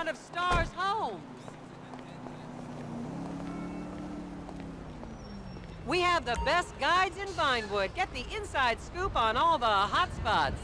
of Star's homes. We have the best guides in Vinewood. Get the inside scoop on all the hot spots.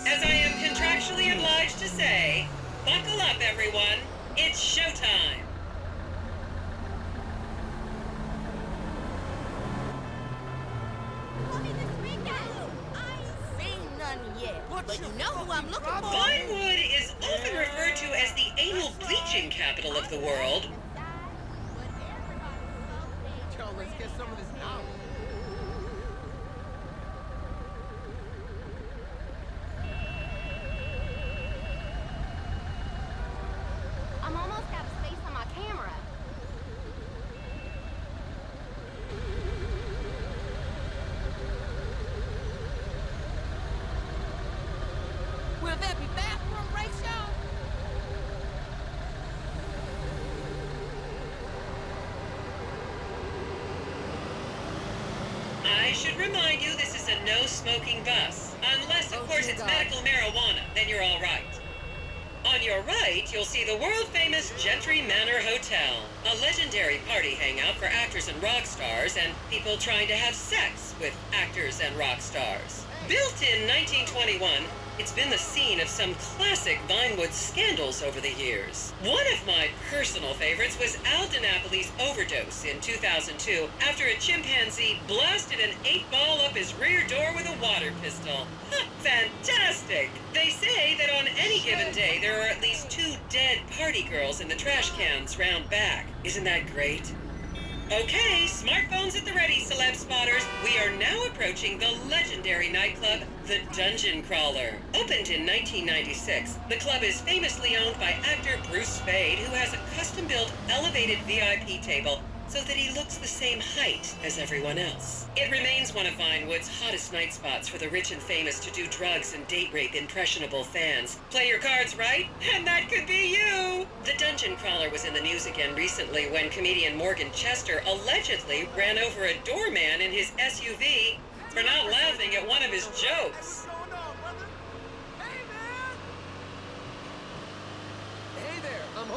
As I am contractually obliged to say, buckle up, everyone. It's showtime. But you know who I'm looking for. Vinewood is often referred to as the anal bleaching capital of the world. Yo, let's get some of this now. I'm almost out of space on my camera. Will there be bathroom breaks, y'all? I should remind you this is a no-smoking bus. Unless, of course, it's medical marijuana, then you're all right. On your right, you'll see the world-famous Gentry Manor Hotel, a legendary party hangout for actors and rock stars and people trying to have sex with actors and rock stars. Built in 1921, it's been the scene of some classic Vinewood scandals over the years. One of my personal favorites was Al DiNapoli's overdose in 2002 after a chimpanzee blasted an 8-ball up his rear door with a water pistol. Fantastic! They say that on any given day there are at least 2 dead party girls in the trash cans round back. Isn't that great? Okay, smartphones at the ready, celeb spotters. We are now approaching the legendary nightclub, the Dungeon Crawler. Opened in 1996, the club is famously owned by actor Bruce Spade, who has a custom-built elevated VIP table so that he looks the same height as everyone else. It remains one of Vinewood's hottest night spots for the rich and famous to do drugs and date rape impressionable fans. Play your cards right, and that could be you! The Dungeon Crawler was in the news again recently when comedian Morgan Chester allegedly ran over a doorman in his SUV for not laughing at one of his jokes.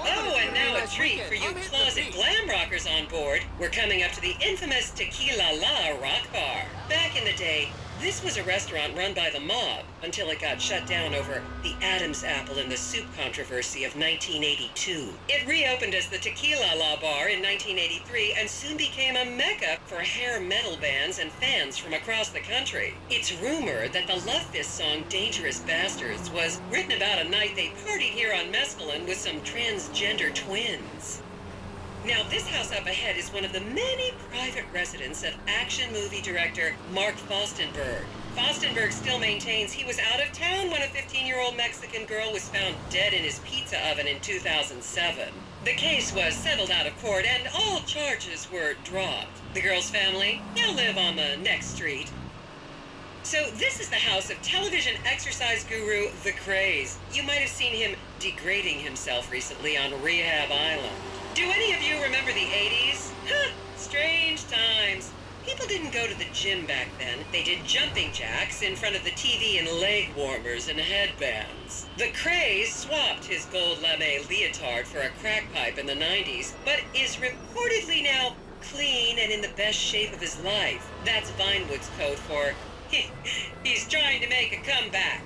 Oh, and now a treat for you closet glam rockers on board. We're coming up to the infamous Tequila La Rock Bar. Back in the day, this was a restaurant run by the mob until it got shut down over the Adam's apple in the soup controversy of 1982. It reopened as the Tequila La Bar in 1983 and soon became a mecca for hair metal bands and fans from across the country. It's rumored that the Love Fist song Dangerous Bastards was written about a night they partied here on mescaline with some transgender twins. Now, this house up ahead is one of the many private residence of action movie director Mark Fostenberg. Fostenberg still maintains he was out of town when a 15-year-old Mexican girl was found dead in his pizza oven in 2007. The case was settled out of court and all charges were dropped. The girl's family now live on the next street. So this is the house of television exercise guru The Craze. You might have seen him degrading himself recently on Rehab Island. Do any of you remember the 80s? Huh, strange times. People didn't go to the gym back then. They did jumping jacks in front of the TV and leg warmers and headbands. The Craze swapped his gold lame leotard for a crack pipe in the 90s, but is reportedly now clean and in the best shape of his life. That's Vinewood's code for he's trying to make a comeback.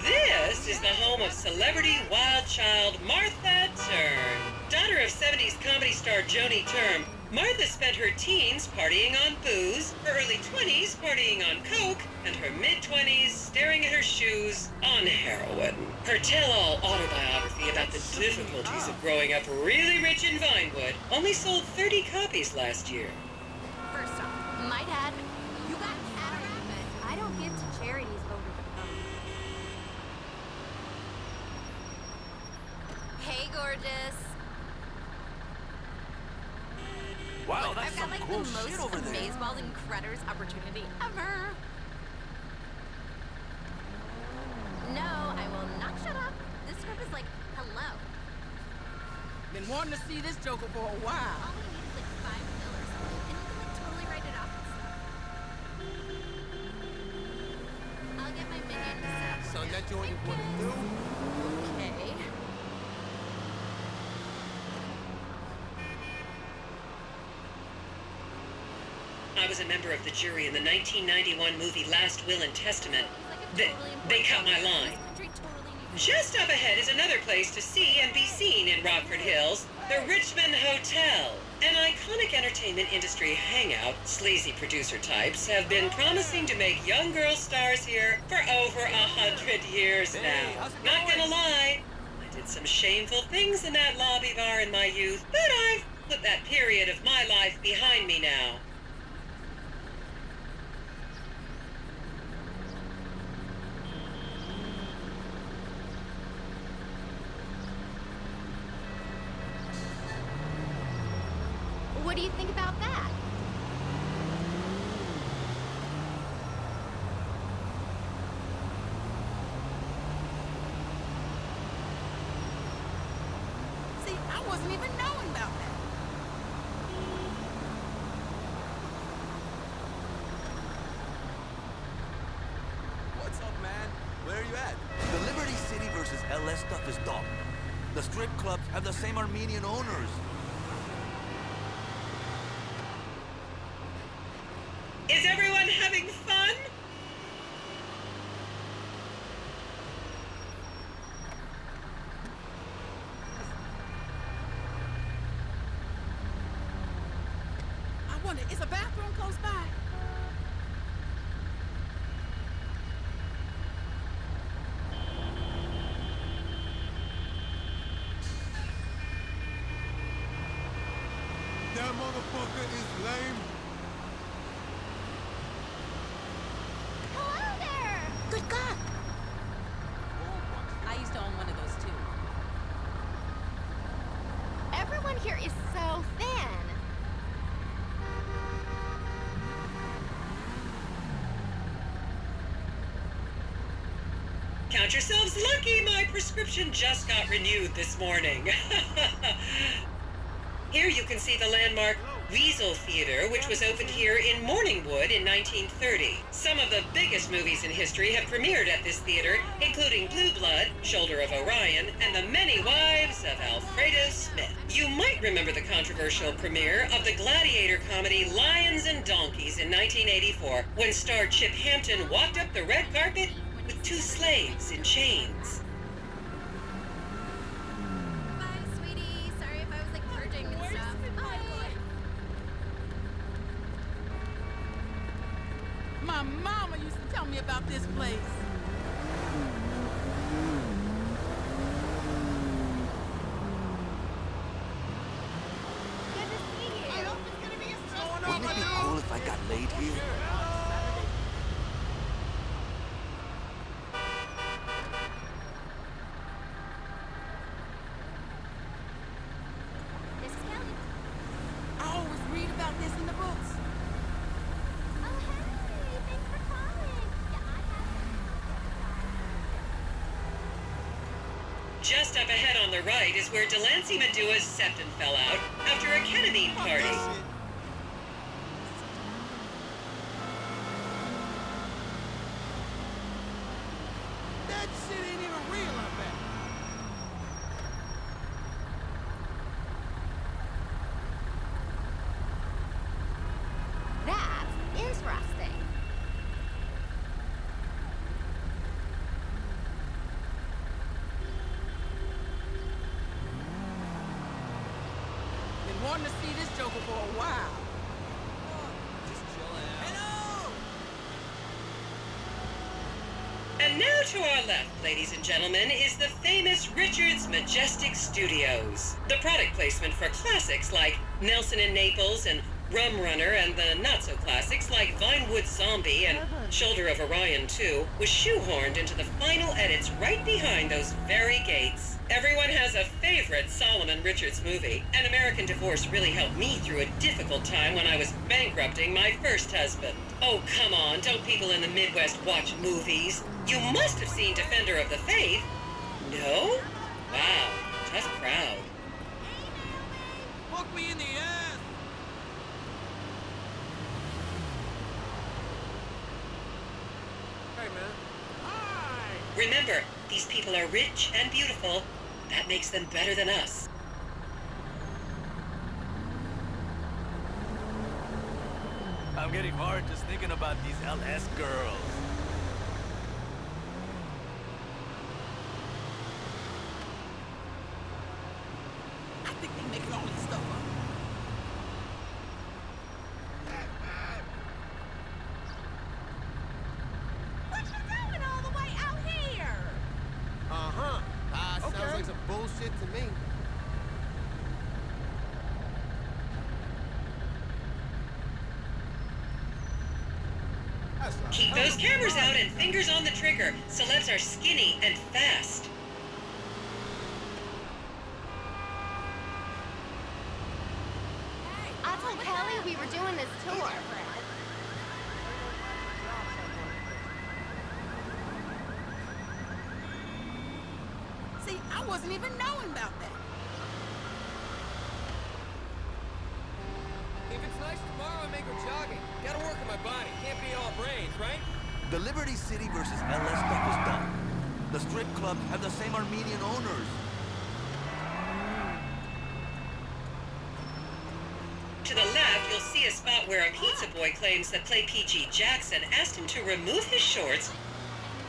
This is the home of celebrity wild child Martha Turn. Daughter of 70s comedy star Joni Term, Martha spent her teens partying on booze, her early 20s partying on coke, and her mid-20s staring at her shoes on heroin. Her tell-all autobiography about the difficulties of growing up really rich in Vinewood only sold 30 copies last year. First off, my dad, you got cataract, but I don't give to charities over the phone. Hey, gorgeous. Wow, that's I've got some like cool the shit most over there. amazeballs and critters opportunity ever. No, I will not shut up. This script is like, hello. Been wanting to see this Joker for a while. All we need is like $5 or something, and you can like totally write it off and stuff. I'll get my minion to set up. So that you only want to do? Okay. I was a member of the jury in the 1991 movie Last Will and Testament. He's like a They totally cut my important line. This country totally needs Just up ahead is another place to see and be seen in Rockford Hills, the Richmond Hotel. An iconic entertainment industry hangout, sleazy producer types have been promising to make young girl stars here for over 100 years now. Not gonna lie, I did some shameful things in that lobby bar in my youth, but I've put that period of my life behind me now. What do you think about that? See, I wasn't even knowing about that. What's up, man? Where are you at? The Liberty City versus LS stuff is dumb. The strip clubs have the same Armenian owners. Is everyone having fun? I wonder, is a bathroom close by? That motherfucker is lame. Hello there! Good God! I used to own one of those too. Everyone here is so thin. Count yourselves lucky, my prescription just got renewed this morning. Here you can see the landmark Weasel Theater, which was opened here in Morningwood in 1930. Some of the biggest movies in history have premiered at this theater, including Blue Blood, Shoulder of Orion, and The Many Wives of Alfredo Smith. You might remember the controversial premiere of the gladiator comedy Lions and Donkeys in 1984, when star Chip Hampton walked up the red carpet with two slaves in chains. Bye, sweetie. Sorry if I was like purging and stuff. Bye. My mama used to tell me about this place. Good to see you. Wouldn't it be cool if I got laid here? This is Kelly. I always read about this in the books. Oh, hey. Thanks for calling. Yeah, I have Just up ahead on the right is where Delancey Medua's septum fell out after a ketamine party. That shit ain't even real, I bet. That's interesting. Been wanting to see this Joker for a while. Just chilling out. And now to our left, ladies and gentlemen, is the famous Richards Majestic Studios. The product placement for classics like Nelson and Naples and Rum Runner, and the not-so-classics like Vinewood Zombie and Shoulder of Orion 2 was shoehorned into the final edits right behind those very gates. Everyone has a favorite Solomon Richards movie. An American Divorce really helped me through a difficult time when I was bankrupting my first husband. Oh, come on, don't people in the Midwest watch movies? You must have seen Defender of the Faith. No? Wow, tough crowd. Kick me in the ass! Hey, man. Hi! Remember, these people are rich and beautiful. That makes them better than us. I'm getting hard just thinking about these LS girls. I think they making all this stuff up. What you doing all the way out here? Uh-huh. Sounds like some bullshit to me. Keep those cameras out and fingers on the trigger. Celebs are skinny and fast. I told Kelly we were doing this tour. See, I wasn't even knowing about that. If it's nice tomorrow, I may go jogging. Gotta work on my body. Can't be all brains, right? The Liberty City versus LS stuff is done. The strip clubs have the same Armenian owners. To the left, you'll see a spot where a pizza boy claims that Play PG Jackson asked him to remove his shorts.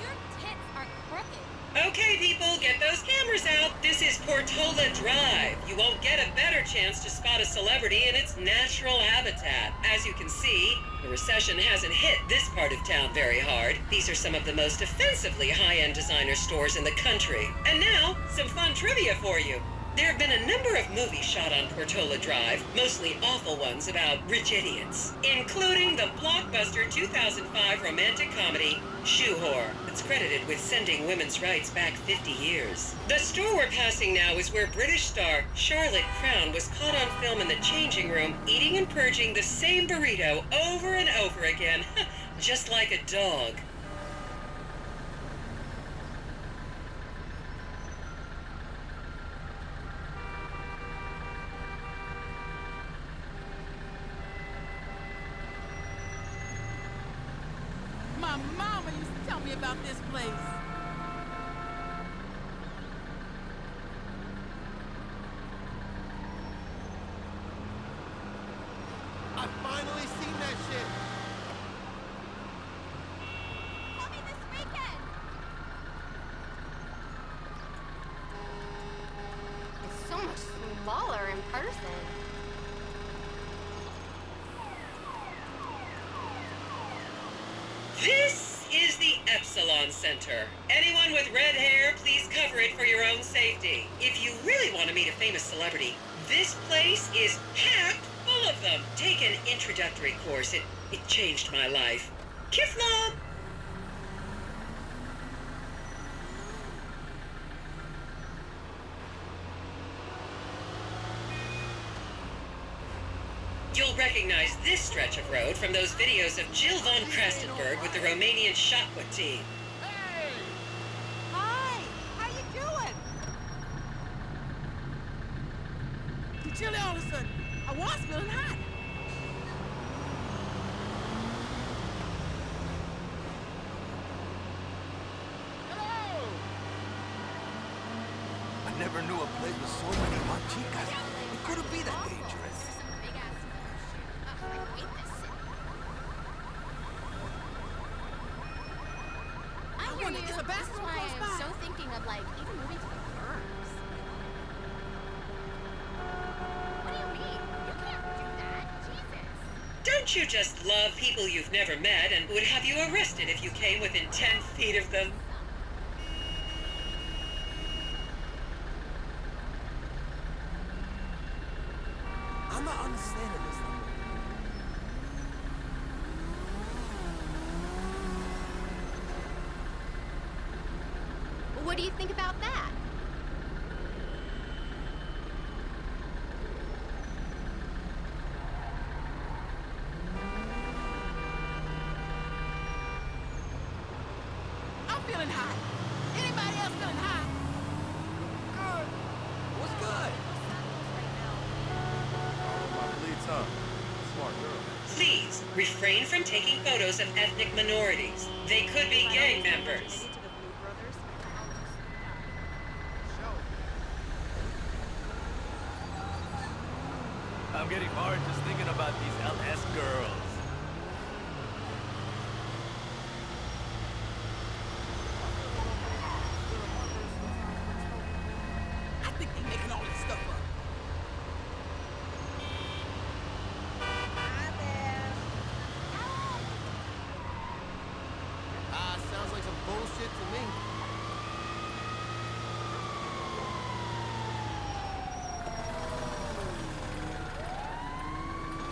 Your tits are crooked. Okay, people, get those cameras out. This is Portola Drive. You won't get a better chance to spot a celebrity in its natural habitat. As you can see, the recession hasn't hit this part of town very hard. These are some of the most offensively high-end designer stores in the country. And now, some fun trivia for you. There have been a number of movies shot on Portola Drive, mostly awful ones about rich idiots, including the blockbuster 2005 romantic comedy, Shoe Whore. It's credited with sending women's rights back 50 years. The store we're passing now is where British star Charlotte Crown was caught on film in the changing room, eating and purging the same burrito over and over again, just like a dog. My mama used to tell me about this place. I've finally seen that shit. Tell me this weekend. It's so much smaller in person. This is the Epsilon Center. Anyone with red hair, please cover it for your own safety. If you really want to meet a famous celebrity, this place is packed full of them. Take an introductory course. It changed my life. Kiss, Mom! You'll recognize this stretch of road from those videos of Jill von Krastenberg with the Romanian shot put team. Hey! Hi! How you doing? You chilly all of a sudden. I was feeling hot. Hello! I never knew a place with so many hot chicas. It couldn't be that dangerous. Some big ass shit. Ugh, I hate this city. I hear wonder, you. is a This is bathroom why close I'm by? so thinking of like even moving to the burbs. What do you mean? You can't do that. Jesus. Don't you just love people you've never met and would have you arrested if you came within 10 feet of them? I'm not understanding this. What do you think about that? I'm feeling hot. Anybody else feeling hot? Good. What's good? Refrain from taking photos of ethnic minorities. They could be gang members. I'm getting hard just thinking about these LS girls. I think they're making all this stuff up. Sounds like some bullshit to me.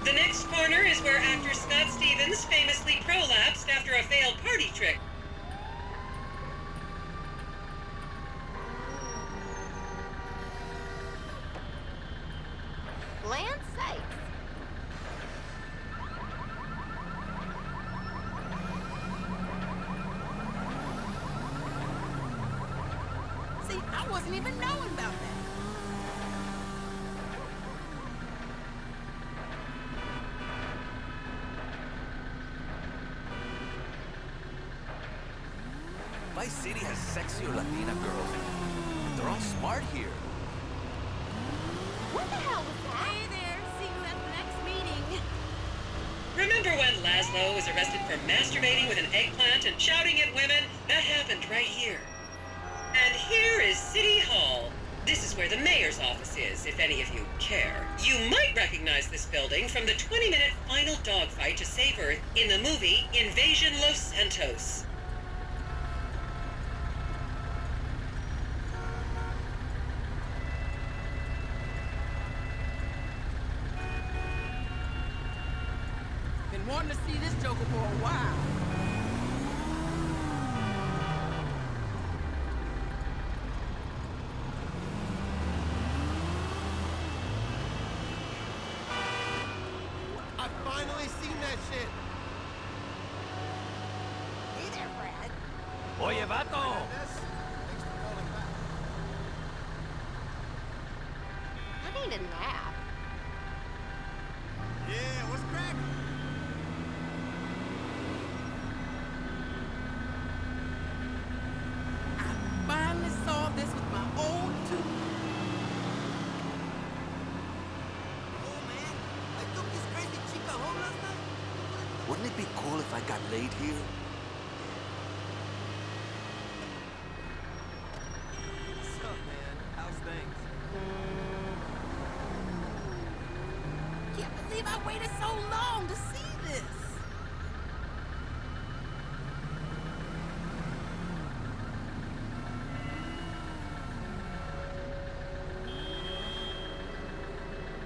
The next corner is where actor Scott Stevens famously prolapsed after a failed party trick. Land sakes. See, I wasn't even knowing about that. Vice City has sexy or Latina girls. They're all smart here. What the hell was that? Hey there, see you at the next meeting. Remember when Laszlo was arrested for masturbating with an eggplant and shouting at women? That happened right here. And here is City Hall. This is where the mayor's office is, if any of you care. You might recognize this building from the 20-minute final dogfight to save Earth in the movie Invasion Los Santos. Been wanting to see this Joker for a while. I finally seen that shit. Hey there, Brad. Oye, vato! Thanks for calling back. I need a nap. Yeah, what's cracking? I finally saw this with my own two. Oh man, I took this crazy chica home last night. Wouldn't it be cool if I got laid here? What's up, man? How's things? Can't believe I waited so long to see this.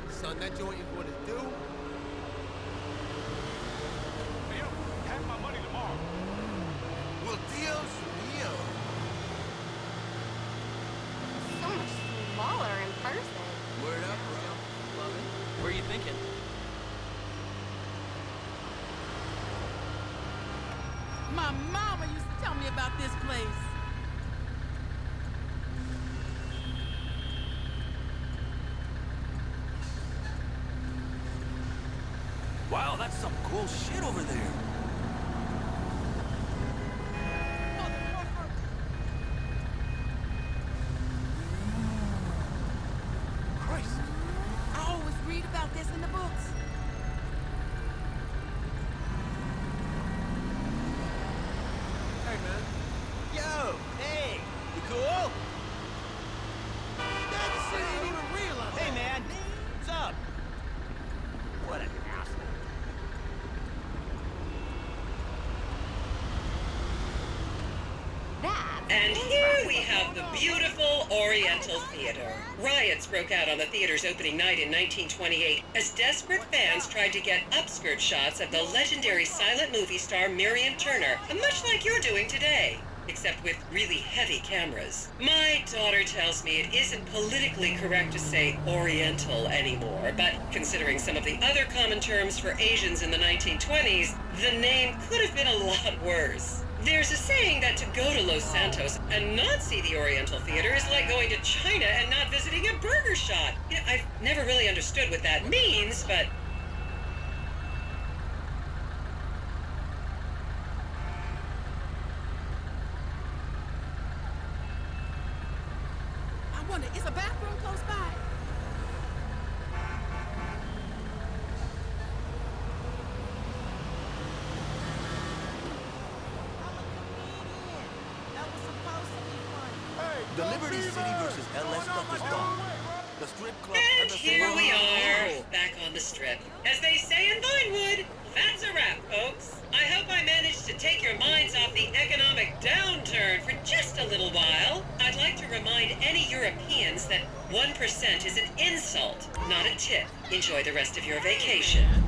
Son, that joint is what it do. Hey, yo, have my money tomorrow. Well, Dios mío. So much smaller in person. Word up, bro. Love it. Where are you thinking? My mama used to tell me about this place. Wow, that's some cool shit over there. Motherfucker. Christ. I always read about this in the books. Hey, man. Yo, hey, you cool? That shit ain't even real out there. Hey, man. What's up? What an asshole. That. And here we have the beautiful Oriental Theater. Riots broke out on the theater's opening night in 1928 as desperate fans tried to get upskirt shots of the legendary silent movie star Miriam Turner, much like you're doing today, except with really heavy cameras. My daughter tells me it isn't politically correct to say Oriental anymore, but considering some of the other common terms for Asians in the 1920s, the name could have been a lot worse. There's a saying that to go to Los Santos and not see the Oriental Theater is like going to China and not visiting a burger shop. You know, I've never really understood what that means, but wonder, is a bathroom close by? That was supposed to be funny. The Liberty City versus LS stuff is done. The strip club And here we are, back on the strip. As they say in Vinewood, that's a wrap, folks. I hope I managed to take your minds off the economic downturn for just a little while. I'd like to remind any Europeans that 1% is an insult, not a tip. Enjoy the rest of your vacation.